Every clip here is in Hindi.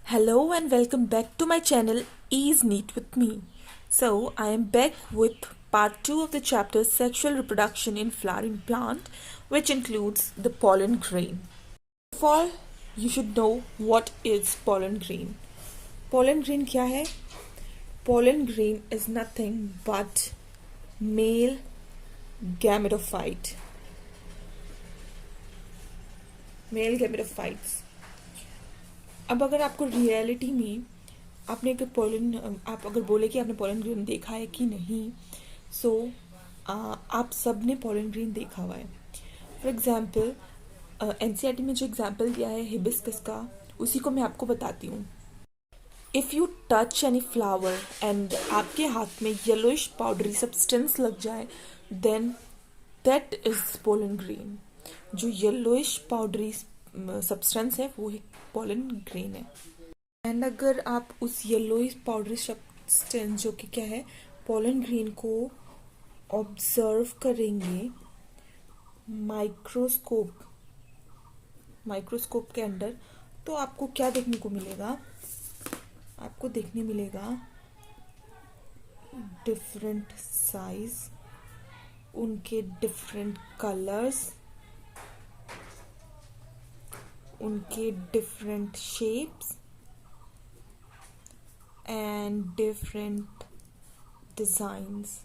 Hello and welcome back to my channel Ease Neat with me. So I am back with part 2 of the chapter Sexual Reproduction in Flowering Plant, which includes the pollen grain. First of all, you should know what is pollen grain. Pollen grain क्या है? Pollen grain is nothing but male gametophyte. Male gametophytes. अब अगर आपको रियलिटी में आपने अगर आप अगर बोले कि आपने पोलन ग्रीन देखा है कि नहीं, सो आप सब ने पोलन ग्रीन देखा हुआ है. फॉर एग्जाम्पल एनसीईआरटी में जो एग्जाम्पल दिया है हिबिस्कस का, उसी को मैं आपको बताती हूँ. If you touch any flower and आपके हाथ में येलोइश पाउडरी सब्सटेंस लग जाए, then that is pollen grain. जो येलोइश पाउडरी सब्सटेंस है वो पोलन ग्रेन है. एंड अगर आप उस येलोइश पाउडरी सब्सटेंस जो कि क्या है पोलन ग्रेन को ऑब्जर्व करेंगे माइक्रोस्कोप के अंदर, तो आपको क्या देखने को मिलेगा? आपको देखने मिलेगा डिफरेंट साइज, उनके डिफरेंट कलर्स, उनके different shapes and different designs.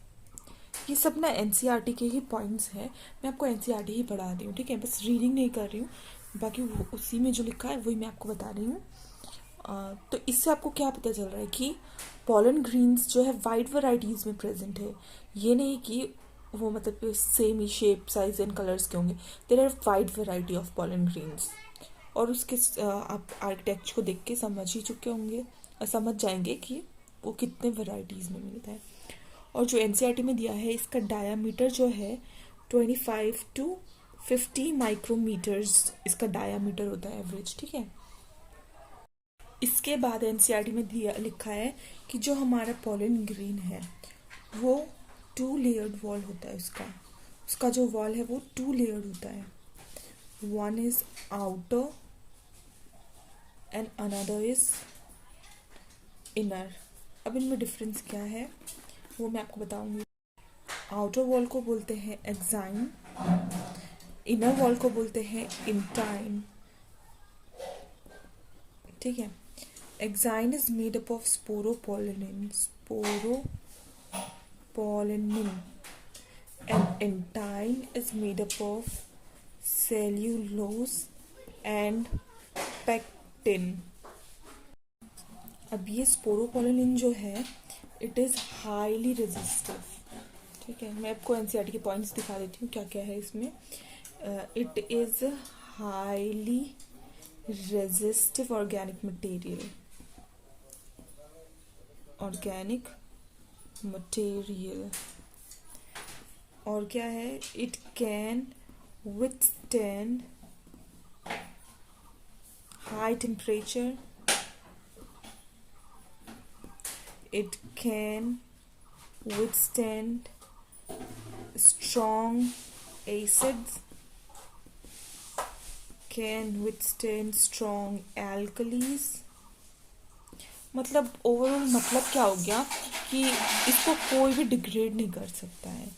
ये सब ना एनसीईआरटी के ही पॉइंट्स हैं. मैं आपको एनसीईआरटी ही पढ़ा रही हूँ, ठीक है? बस रीडिंग नहीं कर रही हूँ, बाकी उसी में जो लिखा है वही मैं आपको बता रही हूँ. तो इससे आपको क्या पता चल रहा है कि पोलन ग्रीन्स जो है वाइड वैरायटीज़ में प्रेजेंट है. ये नहीं कि वो मतलब सेम ही शेप, साइज एंड कलर्स के होंगे. There are wide variety of pollen grains. और उसके आप आर्किटेक्चर को देख के समझ ही चुके होंगे और समझ जाएंगे कि वो कितने वैरायटीज़ में मिलता है. और जो एनसीईआरटी में दिया है, इसका डायामीटर जो है 25 to 50 माइक्रोमीटर्स इसका डायामीटर होता है एवरेज, ठीक है? इसके बाद एनसीईआरटी में दिया लिखा है कि जो हमारा पोलन ग्रेन है वो 2 लेयर्ड वॉल होता है. उसका जो वॉल है वो 2 लेयर्ड होता है. One is outer and another is inner. अब इनमें डिफरेंस क्या है वो मैं आपको बताऊंगी. आउटर वॉल को बोलते हैं एक्साइन, इनर वॉल को बोलते हैं इंटाइन, ठीक है? Exine is made up of sporopollenin and intine is made up of cellulose and pectin. अब ये स्पोरोपोलिनिन जो है इट इज़ हाईली रेजिस्टिव, ठीक है? मैं आपको एनसीईआरटी के पॉइंट्स दिखा देती हूँ क्या क्या है इसमें. It is highly resistive organic material. और क्या है? It can withstand high temperature. It can withstand strong acids, can withstand strong alkalis. मतलब ओवरऑल मतलब क्या हो गया कि इसको कोई भी डिग्रेड नहीं कर सकता है.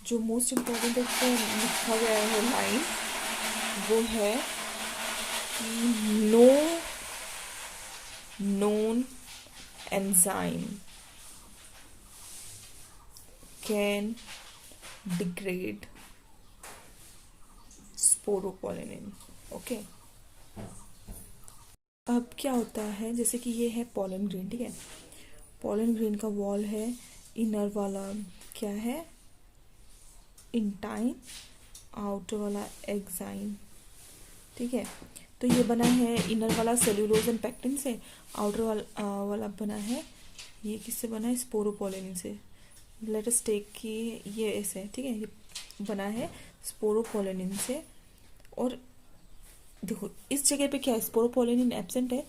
जो मोस्ट इम्पोर्टेंट इसको लिखा गया है लाइन वो है कि no known enzyme can degrade sporopollenin. Okay, अब क्या होता है, जैसे कि ये है पोलन ग्रेन, ठीक है? पोलन ग्रेन का वॉल है, इनर वाला क्या है? इंटाइन, आउटर वाला एक्साइन, ठीक है? तो ये बना है इनर वाला सेल्यूलोज एंड पेक्टिन से, आउटर वाला बना है, ये किससे बना है? स्पोरोपोलिनिन से. लेट अस टेक कि ये ऐसे, ठीक है? ये बना है स्पोरोपोलिनिन से. और देखो इस जगह पे क्या है? स्पोरोपोलिनिन एब्सेंट है,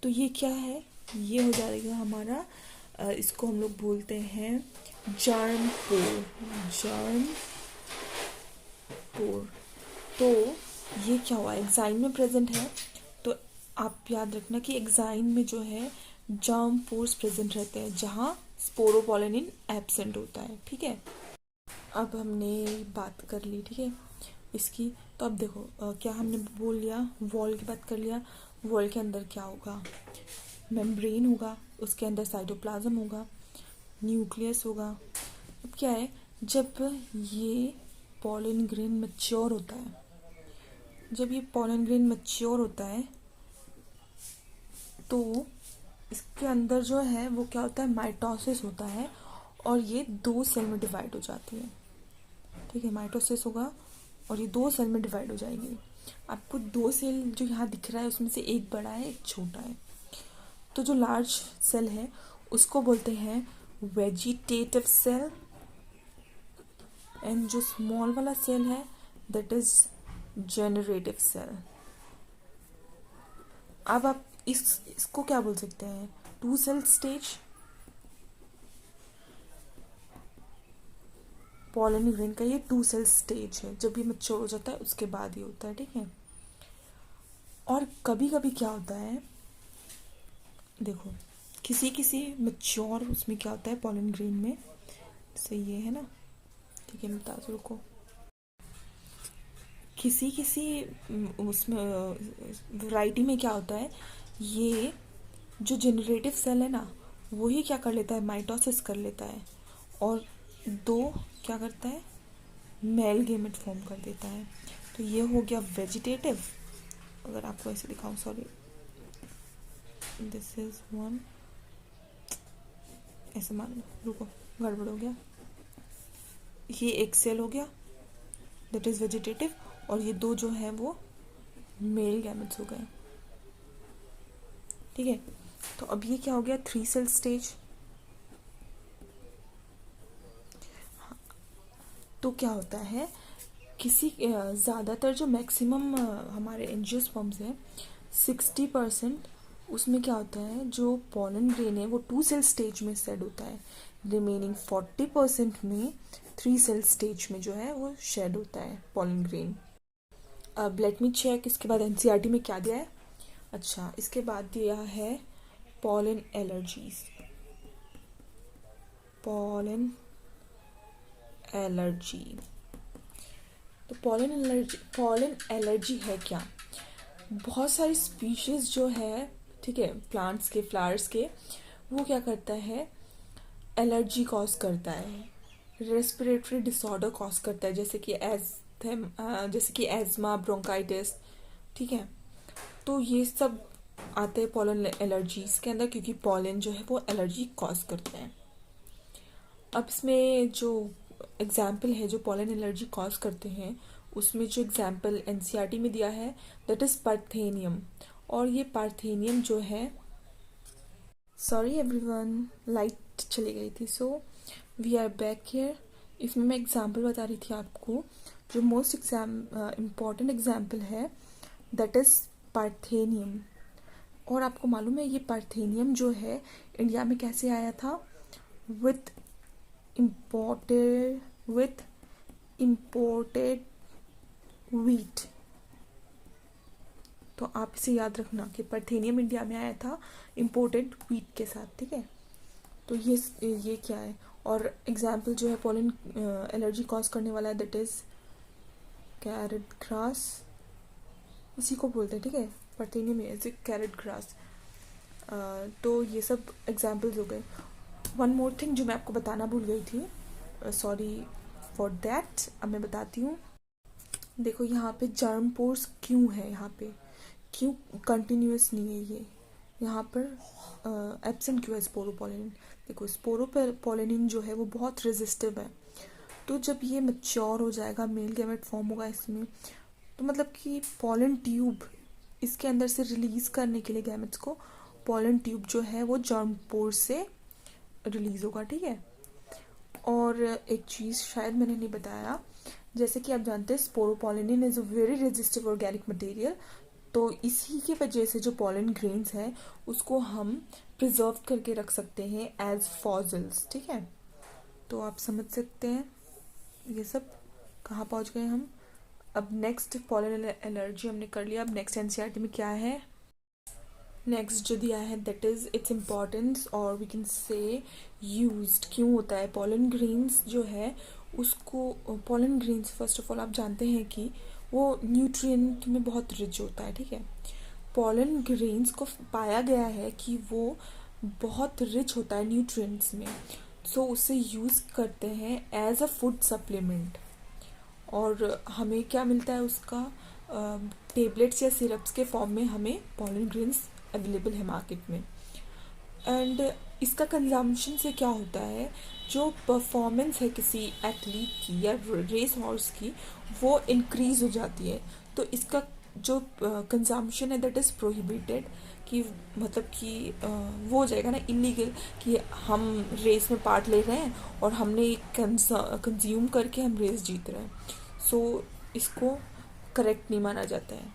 तो ये क्या है? ये हो जाएगा हमारा, इसको हम लोग बोलते हैं जर्म पोर. तो ये क्या हुआ? एंजाइम में प्रेजेंट है, तो आप याद रखना कि एग्जाइन में जो है जर्म पोर्स प्रेजेंट रहते हैं जहाँ स्पोरोपोलेनिन एब्सेंट होता है, ठीक है। अब हमने बात कर ली, ठीक है, इसकी। तो अब देखो क्या हमने बोल लिया, वॉल की बात कर लिया। वॉल के अंदर क्या होगा, मेम्ब्रेन होगा, उसके अंदर साइटोप्लाज्म होगा, न्यूक्लियस होगा। अब क्या है, जब ये पॉलन ग्रेन मैच्योर होता है, जब ये पॉलन ग्रेन मैच्योर होता है तो इसके अंदर जो है वो क्या होता है, माइटोसिस होता है और ये 2 सेल में डिवाइड हो जाती है, ठीक है। माइटोसिस होगा और ये 2 सेल में डिवाइड हो जाएगी। आपको 2 सेल जो यहाँ दिख रहा है उसमें से एक बड़ा है एक छोटा है। तो जो लार्ज सेल है उसको बोलते हैं वेजिटेटिव सेल, एंड जो स्मॉल वाला सेल है दैट इज जनरेटिव सेल। अब आप इसको क्या बोल सकते हैं, 2 सेल स्टेज। पॉलन ग्रेन का ये 2 सेल स्टेज है, जब ये मैच्योर हो जाता है उसके बाद ये होता है, ठीक है। और कभी कभी क्या होता है, देखो किसी किसी मैच्योर उसमें क्या होता है पॉलन ग्रेन में, सही ये है ना, ठीक है, मैं बता दूं, रुको। किसी किसी उसमें वैरायटी में क्या होता है, ये जो जनरेटिव सेल है ना वही क्या कर लेता है, माइटोसिस कर लेता है और 2 क्या करता है, मेल गेमेट फॉर्म कर देता है। तो ये हो गया वेजिटेटिव। अगर आपको ऐसे दिखाऊं, सॉरी, दिस इज 1, ऐसे मान लो, रुको गड़बड़ हो गया, ये एक सेल हो गया दैट इज वेजिटेटिव और ये 2 जो है वो मेल गैमेट्स हो गए, ठीक है। तो अब ये क्या हो गया, 3 सेल स्टेज। तो क्या होता है, किसी ज़्यादातर जो मैक्सिमम हमारे एंजियोस्पर्म्स हैं 60% उसमें क्या होता है, जो पॉलन ग्रेन है वो 2 सेल स्टेज में शेड होता है। रिमेनिंग 40% में 3 सेल स्टेज में जो है वो शेड होता है पॉलन ग्रेन। अब लेट मी चेक इसके बाद एनसीईआरटी में क्या दिया है। अच्छा, इसके बाद दिया है पॉलन एलर्जीज। पॉलन एलर्जी, तो पॉलन एलर्जी है क्या, बहुत सारी स्पीशीज जो है, ठीक है, प्लांट्स के, फ्लावर्स के, वो क्या करता है, एलर्जी कॉज करता है, रेस्पिरेटरी डिसऑर्डर कॉज करता है, जैसे कि एज्मा, ब्रोंकाइटिस, ठीक है। तो ये सब आते हैं पॉलन एलर्जीज के अंदर, क्योंकि पॉलन जो है वो एलर्जी कॉज करते हैं। अब इसमें जो एग्जाम्पल है जो पॉलन एलर्जी कॉज करते हैं, उसमें जो एग्जाम्पल एनसीईआरटी में दिया है दैट इज पार्थेनियम। और ये पार्थेनियम जो है, सॉरी एवरीवन, लाइट चली गई थी, so we are back here. इसमें मैं एग्जाम्पल बता रही थी आपको, जो मोस्ट इम्पॉर्टेंट एग्जाम्पल है दैट इज पार्थेनियम। और आपको मालूम है ये पार्थेनियम जो है इंडिया में कैसे आया था, विथ imported wheat। तो आप इसे याद रखना कि पार्थेनियम इंडिया में आया था इम्पोर्टेड व्हीट के साथ, ठीक है। तो ये क्या है, और एग्जाम्पल जो है पॉलन एलर्जी कॉज करने वाला है दैट इज कैरेट ग्रास, इसी को बोलते हैं, ठीक है, पार्थेनियम इज कैरेट ग्रास। तो ये सब एग्जाम्पल्स हो गए। वन मोर थिंग जो मैं आपको बताना भूल गई थी, सॉरी फॉर दैट, अब मैं बताती हूँ। देखो यहाँ पे जर्म पोर्स क्यों है, यहाँ पे क्यों कंटिन्यूस नहीं है ये, यहाँ पर एब्सेंट क्यों है स्पोरोपोलेनिन। देखो स्पोरोपोलेनिन जो है वो बहुत रेजिस्टिव है, तो जब ये मैच्योर हो जाएगा, मेल गैमेट फॉर्म होगा इसमें, तो मतलब कि पॉलन ट्यूब इसके अंदर से रिलीज करने के लिए गैमेट्स को, पॉलन ट्यूब जो है वो जर्म पोर्स से रिलीज होगा, ठीक है। और एक चीज़ शायद मैंने नहीं बताया, जैसे कि आप जानते हैं sporopollenin is a very resistive organic material, तो इसी की वजह से जो पॉलन ग्रेन्स हैं उसको हम प्रिजर्व करके रख सकते हैं एज फॉसिल्स, ठीक है। तो आप समझ सकते हैं ये सब कहाँ पहुँच गए हम। अब नेक्स्ट पॉलन एलर्जी हमने कर लिया, अब नेक्स्ट एनसीईआरटी में क्या है, नेक्स्ट जो दिया है दैट इज इट्स इम्पॉर्टेंस और वी कैन से यूज्ड क्यों होता है। पोलन ग्रेन्स जो है उसको, pollen grains first of all आप जानते हैं कि वो न्यूट्रिएंट में बहुत रिच होता है, ठीक है। पोलन ग्रेन्स को पाया गया है कि वो बहुत रिच होता है न्यूट्रिएंट्स में, सो उसे यूज़ करते हैं एज अ फूड सप्लीमेंट। और हमें क्या मिलता है उसका, टेबलेट्स या सिरप्स के फॉर्म में हमें पोलन ग्रेन्स अवेलेबल है मार्केट में। एंड इसका कंजम्पशन से क्या होता है, जो परफॉर्मेंस है किसी एथलीट की या रेस हॉर्स की वो इंक्रीज हो जाती है। तो इसका जो कंजम्पशन है दैट इज़ प्रोहिबिटेड, कि मतलब कि वो हो जाएगा ना इलीगल, कि हम रेस में पार्ट ले रहे हैं और हमने कंज्यूम करके हम रेस जीत रहे हैं, सो इसको करेक्ट नहीं माना जाता है।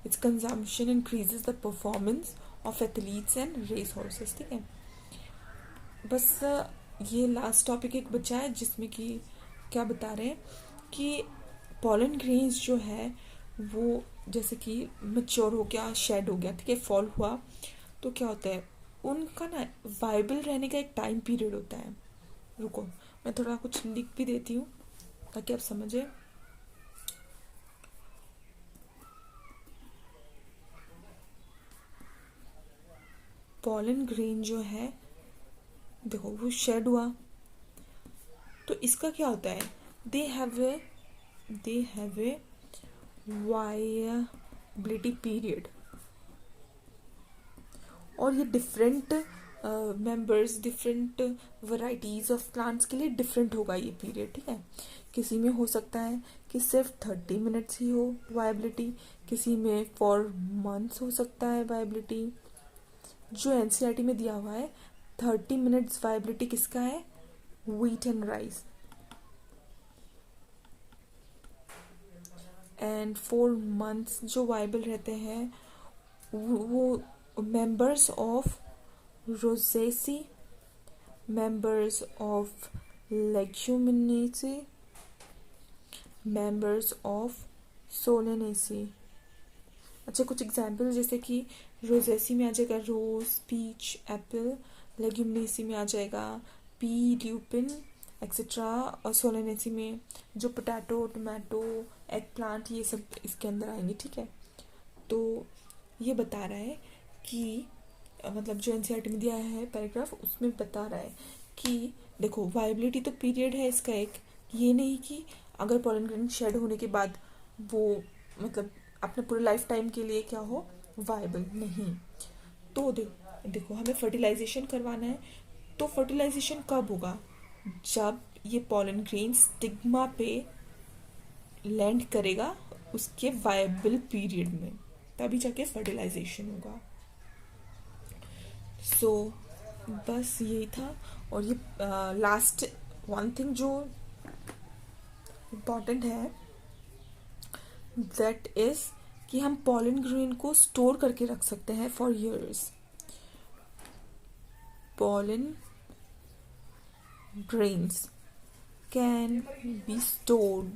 Its consumption increases the performance of athletes and race horses, ठीक है। बस ये लास्ट टॉपिक एक बचा है जिसमें कि क्या बता रहे हैं कि पोलन ग्रेन्स जो है वो जैसे कि मैच्योर हो गया, शेड हो गया, ठीक है, फॉल हुआ, तो क्या होता है उनका ना वाइबल रहने का एक टाइम पीरियड होता है। रुको मैं थोड़ा कुछ लिख भी देती हूँ ताकि आप समझे। पोलन ग्रेन जो है देखो वो शेड हुआ, तो इसका क्या होता है, they have a viability period, और ये different members, different varieties of plants के लिए डिफरेंट होगा ये पीरियड, ठीक है। किसी में हो सकता है कि सिर्फ 30 मिनट्स ही हो वायबिलिटी, किसी में 4 मंथ्स हो सकता है वायबिलिटी। जो एनसीईआरटी में दिया हुआ है 30 मिनट्स वायबिलिटी किसका है, wheat and rice, and 4 months जो वायबल रहते हैं वो members of Rosaceae, members of Leguminosae, members of Solanaceae. अच्छा कुछ एग्जाम्पल जैसे कि रोजेसी में आ जाएगा रोज, पीच, एप्पल, लेग्यूमिनेसी में आ जाएगा पी, ल्यूपिन एक्सेट्रा, और सोलेनेसी में जो पोटैटो, टोमेटो, एग प्लांट ये सब इसके अंदर आएंगे, ठीक है। तो ये बता रहा है कि मतलब जो एनसीईआरटी में दिया है पैराग्राफ उसमें बता रहा है कि देखो वायबिलिटी तो पीरियड है इसका एक, ये नहीं कि अगर पोलन ग्रेन शेड होने के बाद वो मतलब अपने पूरे लाइफ टाइम के लिए क्या हो वायबल, नहीं। तो देखो हमें फर्टिलाइजेशन करवाना है, तो फर्टिलाइजेशन कब होगा, जब ये पोलन ग्रेन स्टिग्मा पे लैंड करेगा उसके वायबल पीरियड में, तभी जाके फर्टिलाइजेशन होगा। सो बस यही था। और ये लास्ट वन थिंग जो इम्पॉर्टेंट है दैट इज कि हम पोलन ग्रेन को स्टोर करके रख सकते हैं for years. Pollen grains can be stored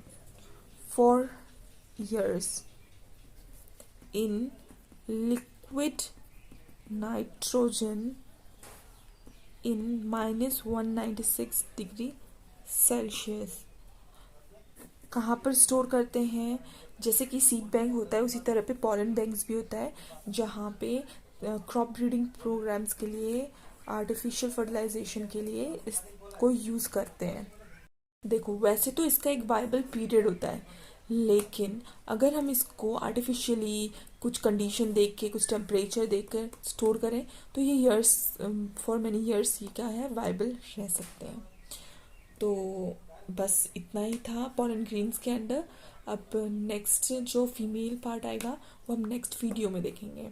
for years in liquid nitrogen in -196 degree Celsius. कहाँ पर स्टोर करते हैं, जैसे कि सीड बैंक होता है उसी तरह पे पोलन बैंक्स भी होता है, जहाँ पे क्रॉप ब्रीडिंग प्रोग्राम्स के लिए, आर्टिफिशियल फर्टिलाइजेशन के लिए इसको यूज़ करते हैं। देखो वैसे तो इसका एक वायबल पीरियड होता है, लेकिन अगर हम इसको आर्टिफिशियली कुछ कंडीशन देख के, कुछ टेम्परेचर देख कर स्टोर करें तो ये ईयर्स, फॉर मैनी ईयर्स ये क्या है वायबल रह सकते हैं। तो बस इतना ही था पोलन ग्रेन्स के अंदर। अब नेक्स्ट जो फीमेल पार्ट आएगा वो हम नेक्स्ट वीडियो में देखेंगे।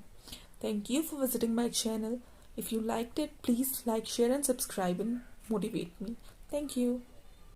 Thank you for visiting my channel. If you liked it please like, share and subscribe and motivate me. Thank you.